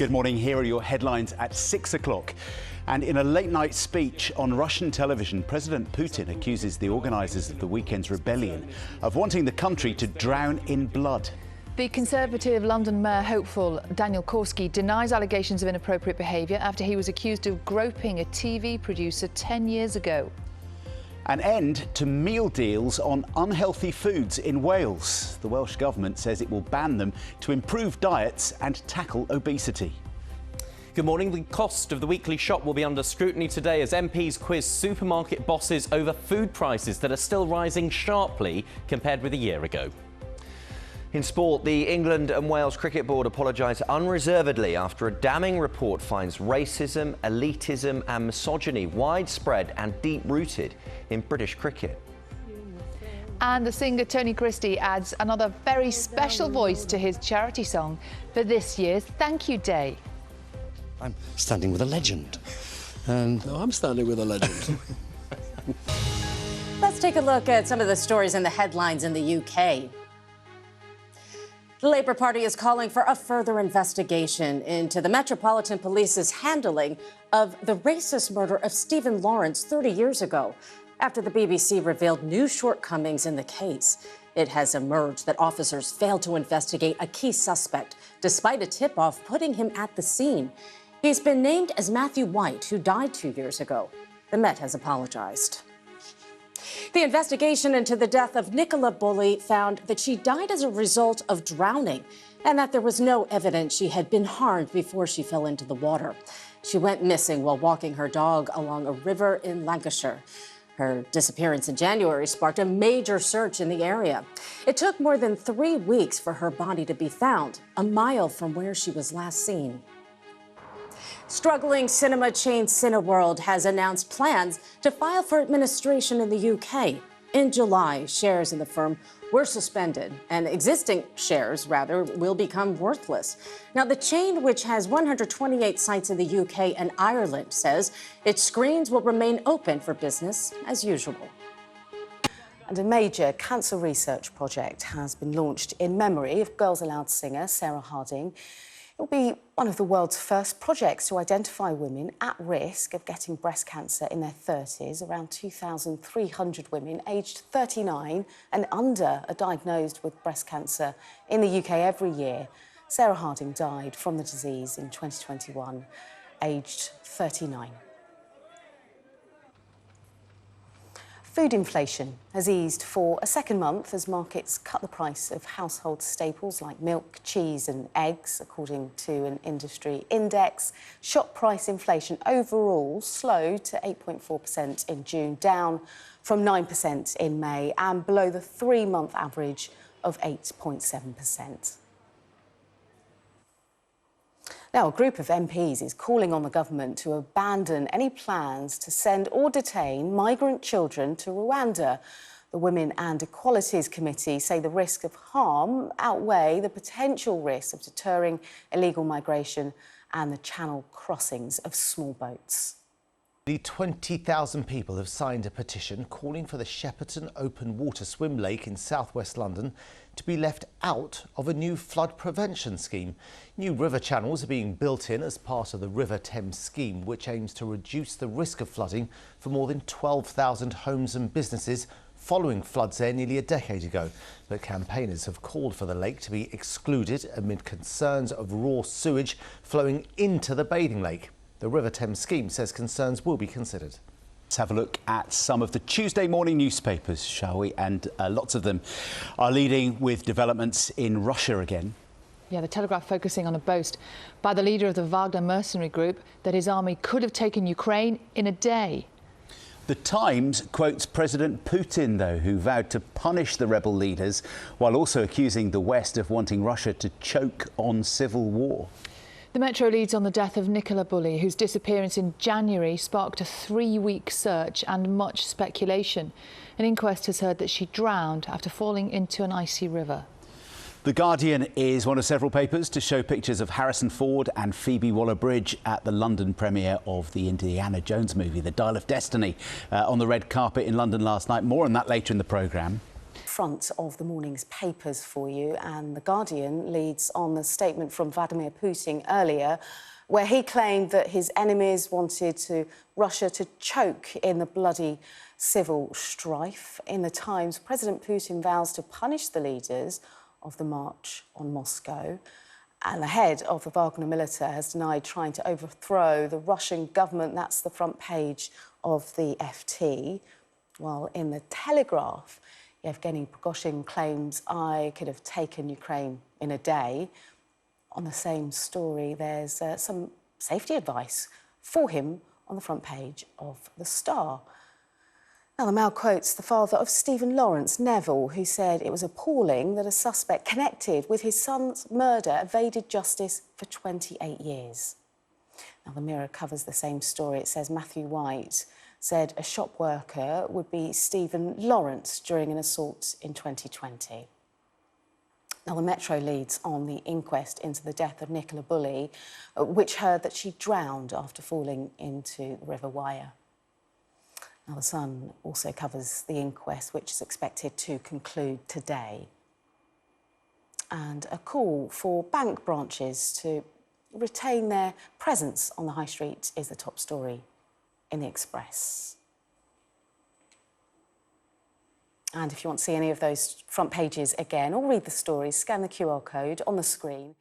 Good morning. Here are your headlines at 6 o'clock. And in a late-night speech on Russian television, President Putin accuses the organisers of the weekend's rebellion of wanting the country to drown in blood. The Conservative London Mayor hopeful Daniel Korski denies allegations of inappropriate behaviour after he was accused of groping a TV producer 10 years ago. An end to meal deals on unhealthy foods in Wales. The Welsh Government says it will ban them to improve diets and tackle obesity. Good morning. The cost of the weekly shop will be under scrutiny today as MPs quiz supermarket bosses over food prices that are still rising sharply compared with a year ago. In sport, the England and Wales Cricket Board apologise unreservedly after a damning report finds racism, elitism and misogyny widespread and deep-rooted in British cricket. And the singer Tony Christie adds another very special voice to his charity song for this year's Thank You Day. I'm standing with a legend. No, I'm standing with a legend. Let's take a look at some of the stories in the headlines in the UK. The Labour Party is calling for a further investigation into the Metropolitan Police's handling of the racist murder of Stephen Lawrence 30 years ago, after the BBC revealed new shortcomings in the case. It has emerged that officers failed to investigate a key suspect, despite a tip-off putting him at the scene. He's been named as Matthew White, who died 2 years ago. The Met has apologized. The investigation into the death of Nicola Bulley found that she died as a result of drowning and that there was no evidence she had been harmed before she fell into the water. She went missing while walking her dog along a river in Lancashire. Her disappearance in January sparked a major search in the area. It took more than 3 weeks for her body to be found, a mile from where she was last seen. Struggling cinema chain Cineworld has announced plans to file for administration in the UK. In July, shares in the firm were suspended, and existing shares, will become worthless. Now, the chain, which has 128 sites in the UK and Ireland, says its screens will remain open for business as usual. And a major cancer research project has been launched in memory of Girls Aloud singer Sarah Harding. It will be one of the world's first projects to identify women at risk of getting breast cancer in their 30s. Around 2,300 women aged 39 and under are diagnosed with breast cancer in the UK every year. Sarah Harding died from the disease in 2021, aged 39. Food inflation has eased for a second month as markets cut the price of household staples like milk, cheese and eggs, according to an industry index. Shop price inflation overall slowed to 8.4% in June, down from 9% in May and below the 3-month average of 8.7%. Now, a group of MPs is calling on the government to abandon any plans to send or detain migrant children to Rwanda. The Women and Equalities Committee say the risk of harm outweigh the potential risk of deterring illegal migration and the channel crossings of small boats. Nearly 20,000 people have signed a petition calling for the Shepperton Open Water Swim Lake in southwest London to be left out of a new flood prevention scheme. New river channels are being built in as part of the River Thames scheme, which aims to reduce the risk of flooding for more than 12,000 homes and businesses following floods there nearly a decade ago. But campaigners have called for the lake to be excluded amid concerns of raw sewage flowing into the bathing lake. The River Thames scheme says concerns will be considered. Let's have a look at some of the Tuesday morning newspapers, shall we? And lots of them are leading with developments in Russia again. Yeah, the Telegraph focusing on a boast by the leader of the Wagner mercenary group that his army could have taken Ukraine in a day. The Times quotes President Putin, though, who vowed to punish the rebel leaders while also accusing the West of wanting Russia to choke on civil war. The Metro leads on the death of Nicola Bulley, whose disappearance in January sparked a 3-week search and much speculation. An inquest has heard that she drowned after falling into an icy river. The Guardian is one of several papers to show pictures of Harrison Ford and Phoebe Waller-Bridge at the London premiere of the Indiana Jones movie, The Dial of Destiny, on the red carpet in London last night. More on that later in the programme. front of the morning's papers for you, and The Guardian leads on the statement from Vladimir Putin earlier, where he claimed that his enemies wanted Russia to choke in the bloody civil strife. In the Times, President Putin vows to punish the leaders of the march on Moscow. And the head of the Wagner military has denied trying to overthrow the Russian government. That's the front page of the FT. While in the Telegraph, Yevgeny Prigozhin claims, I could have taken Ukraine in a day. On the same story, there's some safety advice for him on the front page of The Star. Now, the Mail quotes the father of Stephen Lawrence, Neville, who said it was appalling that a suspect connected with his son's murder evaded justice for 28 years. Now, the Mirror covers the same story. It says Matthew White said a shop worker would be Stephen Lawrence during an assault in 2020. Now, the Metro leads on the inquest into the death of Nicola Bulley, which heard that she drowned after falling into the River Wyre. Now, the Sun also covers the inquest, which is expected to conclude today. And a call for bank branches to retain their presence on the high street is the top story in the Express. And if you want to see any of those front pages again or read the stories, scan the QR code on the screen.